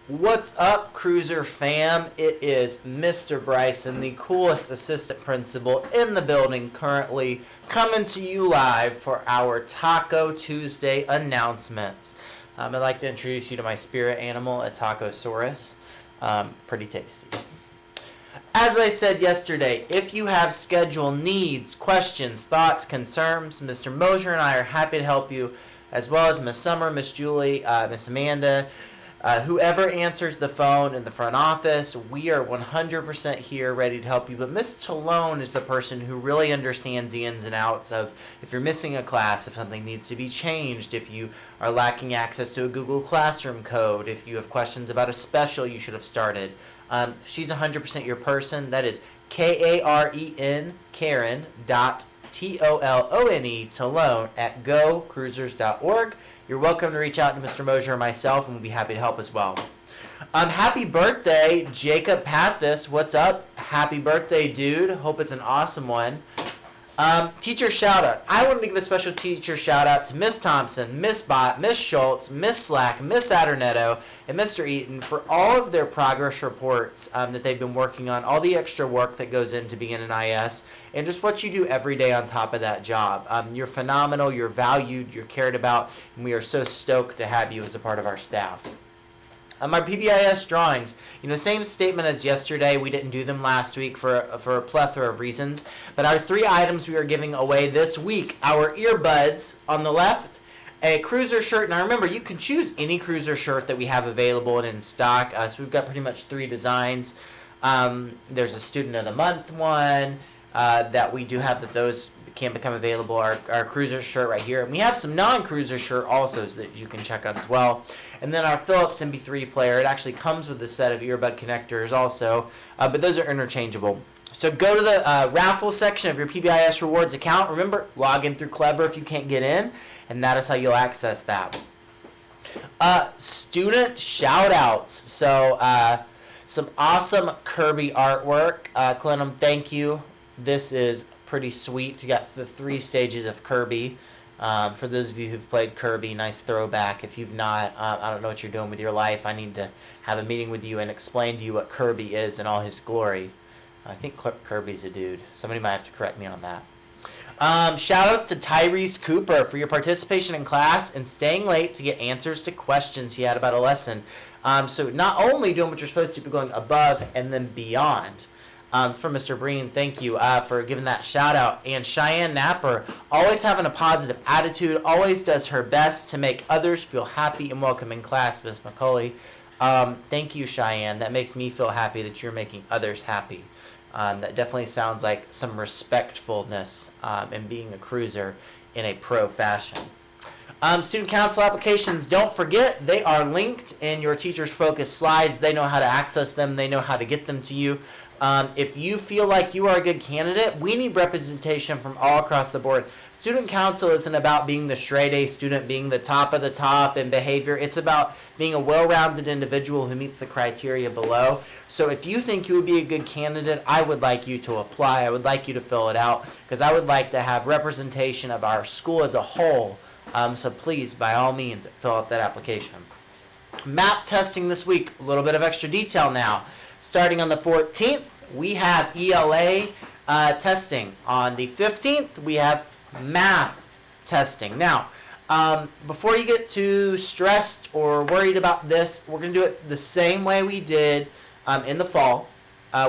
What's up, Cruiser fam? It is Mr. Bryson, the coolest assistant principal in the building, currently coming to you live for our Taco Tuesday announcements. I'd like to introduce you to my spirit animal, a Tacosaurus. Pretty tasty. As I said yesterday, if you have schedule needs, questions, thoughts, concerns, Mr. Mosier and I are happy to help you, as well as Miss Summer, Miss Julie, Miss Amanda, whoever answers the phone in the front office. We are 100% here ready to help you. But Miss Talone is the person who really understands the ins and outs of if you're missing a class, if something needs to be changed, if you are lacking access to a Google Classroom code, if you have questions about a special you should have started. She's 100% your person. That is Karen, Karen.TOLONE, Talone, at gocruisers.org. You're welcome to reach out to Mr. Mosier or myself, and we'll be happy to help as well. Happy birthday, Jacob Pathis. What's up? Happy birthday, dude. Hope it's an awesome one. Teacher shout-out. I wanted to give a special teacher shout-out to Miss Thompson, Miss Bott, Miss Schultz, Miss Slack, Miss Adernetto, and Mr. Eaton for all of their progress reports that they've been working on, all the extra work that goes into being an IS, and just what you do every day on top of that job. You're phenomenal, you're valued, you're cared about, and we are so stoked to have you as a part of our staff. Our PBIS drawings, same statement as yesterday. We didn't do them last week for a plethora of reasons. But our 3 items we are giving away this week: our earbuds on the left, a cruiser shirt. Now remember, you can choose any cruiser shirt that we have available and in stock. So we've got pretty much 3 designs. There's a Student of the Month one that we do have, that those can become available. Our cruiser shirt right here, and we have some non-cruiser shirt also that you can check out as well. And then our Philips MP3 player. It actually comes with a set of earbud connectors also, but those are interchangeable. So go to the raffle section of your PBIS Rewards account. Remember, log in through Clever if you can't get in, and that is how you'll access that. Student shout-outs. So some awesome Kirby artwork. Clinton, thank you. This is pretty sweet. You got the 3 stages of Kirby. For those of you who've played Kirby, nice throwback. If you've not, I don't know what you're doing with your life. I need to have a meeting with you and explain to you what Kirby is in all his glory. I think Kirby's a dude. Somebody might have to correct me on that. Shoutouts to Tyrese Cooper for your participation in class and staying late to get answers to questions he had about a lesson. So not only doing what you're supposed to, but going above and then beyond. From Mr. Breen, thank you for giving that shout out. And Cheyenne Napper, always having a positive attitude, always does her best to make others feel happy and welcome in class, Miss McCauley. Thank you, Cheyenne. That makes me feel happy that you're making others happy. That definitely sounds like some respectfulness in being a cruiser in a pro fashion. Student council applications, don't forget, they are linked in your Teachers Focus slides. They know how to access them. They know how to get them to you. If you feel like you are a good candidate, we need representation from all across the board. Student council isn't about being the straight A student, being the top of the top in behavior. It's about being a well-rounded individual who meets the criteria below. So if you think you would be a good candidate, I would like you to apply. I would like you to fill it out, because I would like to have representation of our school as a whole. So please, by all means, fill out that application. MAP testing this week, a little bit of extra detail now. Starting on the 14th, we have ELA testing. On the 15th, we have math testing. Now, before you get too stressed or worried about this, we're going to do it the same way we did in the fall.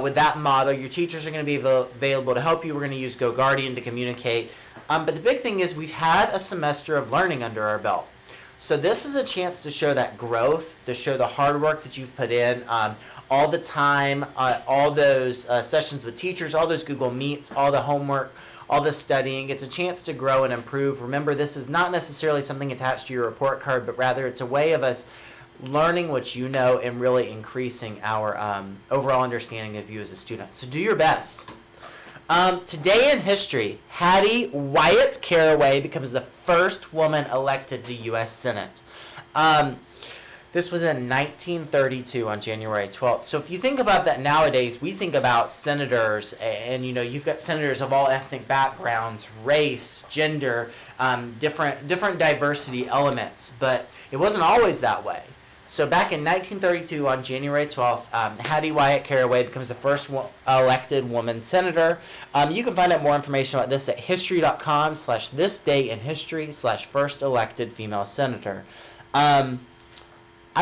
With that motto, your teachers are going to be available to help you. We're going to use GoGuardian to communicate. But the big thing is we've had a semester of learning under our belt. So this is a chance to show that growth, to show the hard work that you've put in, all the time, all those sessions with teachers, all those Google Meets, all the homework, all the studying. It's a chance to grow and improve. Remember, this is not necessarily something attached to your report card, but rather it's a way of us learning what you know and really increasing our overall understanding of you as a student. So do your best. Today in history, Hattie Wyatt Caraway becomes the first woman elected to U.S. Senate. This was in 1932 on January 12th. So if you think about that nowadays, we think about senators, and you've got senators of all ethnic backgrounds, race, gender, different diversity elements. But it wasn't always that way. So back in 1932, on January 12th, Hattie Wyatt Caraway becomes the first elected woman senator. You can find out more information about this at history.com/thisdayinhistory/first elected female senator. I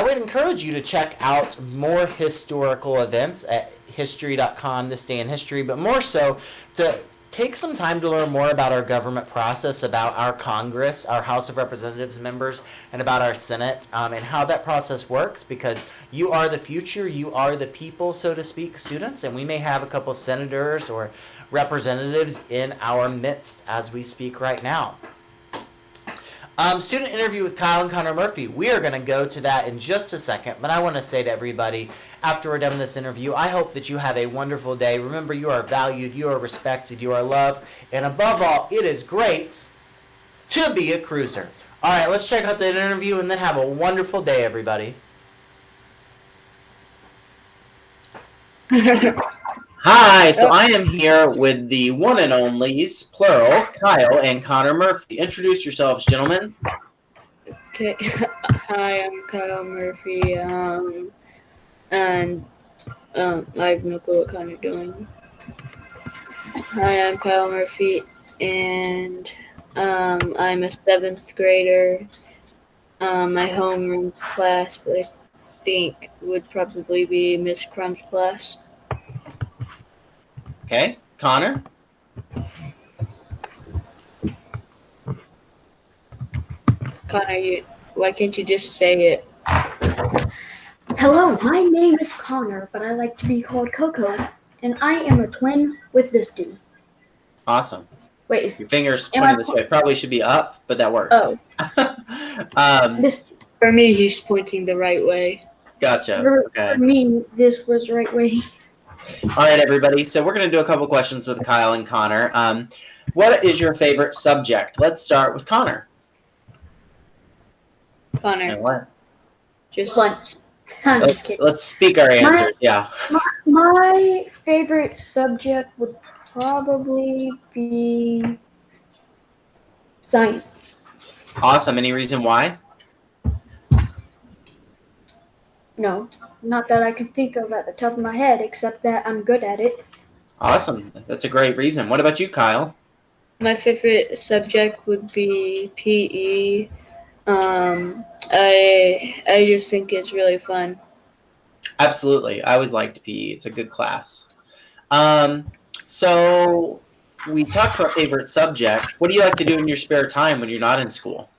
would encourage you to check out more historical events at history.com, This Day in History, but more so to take some time to learn more about our government process, about our Congress, our House of Representatives members, and about our Senate, and how that process works, because you are the future, you are the people, so to speak, students, and we may have a couple senators or representatives in our midst as we speak right now. Student interview with Kyle and Connor Murphy. We are going to go to that in just a second, but I want to say to everybody, after we're done with this interview, I hope that you have a wonderful day. Remember, you are valued, you are respected, you are loved, and above all, it is great to be a cruiser. All right, let's check out that interview and then have a wonderful day, everybody. Hi, so I am here with the one and onlys, plural, Kyle and Connor Murphy. Introduce yourselves, gentlemen. Okay. Hi, I'm Kyle Murphy, and I have no clue what Connor doing. Hi, I'm Kyle Murphy, and I'm a 7th grader. My homeroom class, I think, would probably be Miss Crumb's class. Okay, Connor? Connor, why can't you just say it? Hello, my name is Connor, but I like to be called Coco, and I am a twin with this dude. Awesome. Wait, your finger's pointing this way. Probably should be up, but that works. Oh. For me, he's pointing the right way. Gotcha. For me, this was the right way. All right, everybody. So we're going to do a couple questions with Kyle and Connor. What is your favorite subject? Let's start with Connor. Connor. And what? Just lunch. Let's speak our answers. My favorite subject would probably be science. Awesome. Any reason why? No, not that I can think of at the top of my head, except that I'm good at it. Awesome. That's a great reason. What about you, Kyle? My favorite subject would be PE. I just think it's really fun. Absolutely. I always liked PE. It's a good class. So we talked about favorite subjects. What do you like to do in your spare time when you're not in school?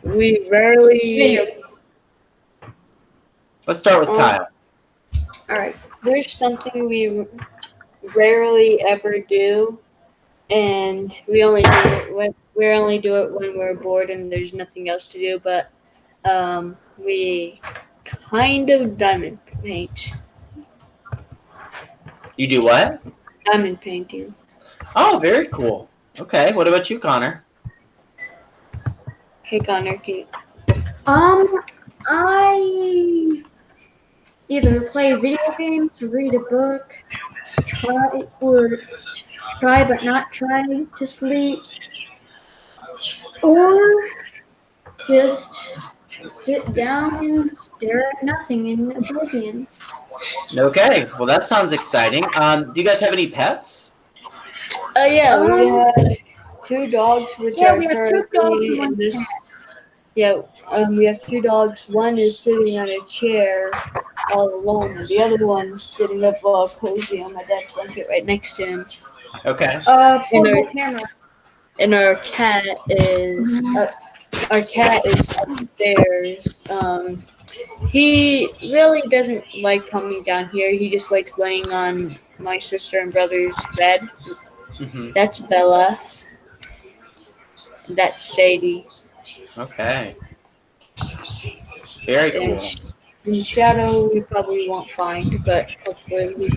We rarely... Let's start with Kyle. All right. There's something we rarely ever do, and we only do it when we're bored and there's nothing else to do, but we kind of diamond paint. You do what? Diamond painting. Oh, very cool. Okay. What about you, Connor? Hey, Connor, can you... I either play video games, read a book, try but not try to sleep, or just sit down and stare at nothing in oblivion. Okay. Well, that sounds exciting. Do you guys have any pets? Yeah, we have 2 dogs, which are we have 2 dogs and 1 cat. Yeah, we have 2 dogs. One is sitting on a chair all alone, and the other one's sitting up all cozy on my dad's blanket right next to him. Okay. And our cat is upstairs. He really doesn't like coming down here. He just likes laying on my sister and brother's bed. Mm-hmm. That's Bella. That's Sadie. Okay. Very cool. And Shadow we probably won't find, but hopefully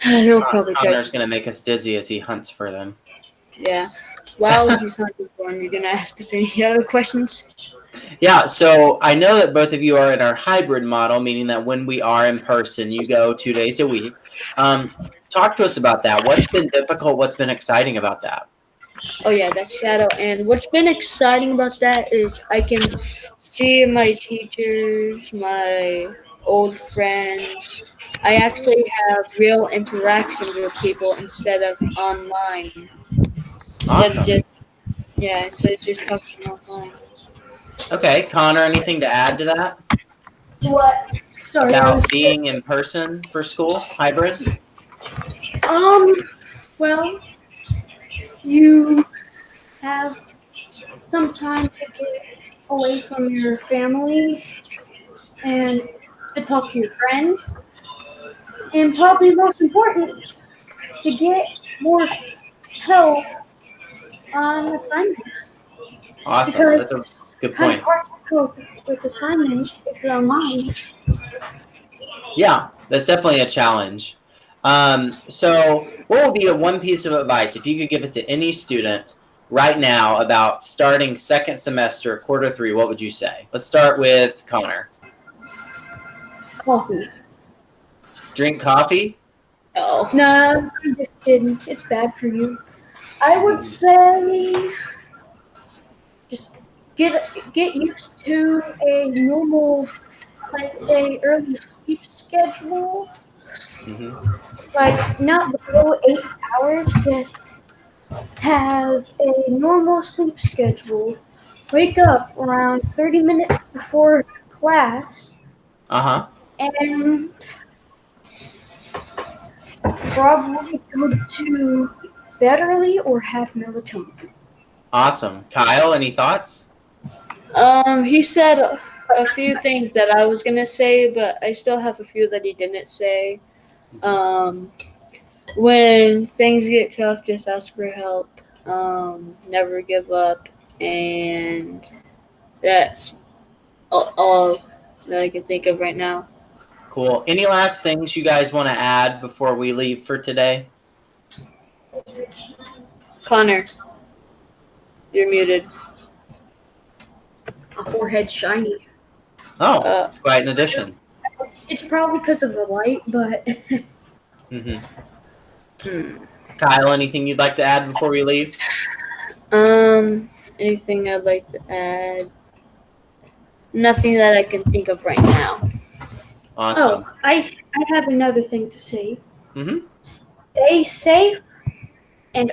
he'll probably try. Connor's going to make us dizzy as he hunts for them. Yeah. While he's hunting for him, you're going to ask us any other questions? Yeah, so I know that both of you are in our hybrid model, meaning that when we are in person, you go 2 days a week. Talk to us about that. What's been difficult? What's been exciting about that? Oh yeah, that's Shoutout. And what's been exciting about that is I can see my teachers, my old friends. I actually have real interactions with people instead of online. Instead of Awesome. just instead of just talking online. Okay, Connor, anything to add to that What? Sorry, I was. about being in person for school, hybrid? Um. Well, you have some time to get away from your family and to talk to your friends, and probably most important, to get more help on assignments. Awesome. Because That's a good it's kind of point. hard to cope with assignments if you're online. Yeah, that's definitely a challenge. So, what would be one piece of advice if you could give it to any student right now about starting second semester, quarter 3? What would you say? Let's start with Connor. Coffee. Drink coffee. Oh. No, I'm just kidding. It's bad for you. I would say just get used to a normal, like a early sleep schedule, Hmm. like not below 8 hours. Just have a normal sleep schedule. Wake up around 30 minutes before class, Uh-huh. and probably go to bed early or have melatonin. Awesome. Kyle, any thoughts? He said a few things that I was gonna say, but I still have a few that he didn't say. Um, when things get tough, just ask for help. Never give up, and that's all that I can think of right now. Cool. Any last things you guys want to add before we leave for today? Connor, you're muted. My forehead's shiny. Oh, it's quite an addition. It's probably because of the light, but Hmm. Kyle, anything you'd like to add before we leave? Anything I'd like to add? Nothing that I can think of right now. Awesome. I have another thing to say. Hmm. Stay safe, and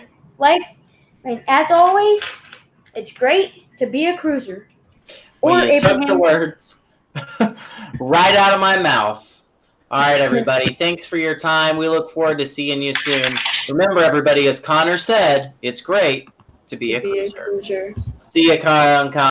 as always, it's great to be a cruiser. Well, Or you took the Abraham. words right out of my mouth. All right, everybody. Thanks for your time. We look forward to seeing you soon. Remember, everybody, as Connor said, it's great to be a cruiser. cruiser. See you, Connor.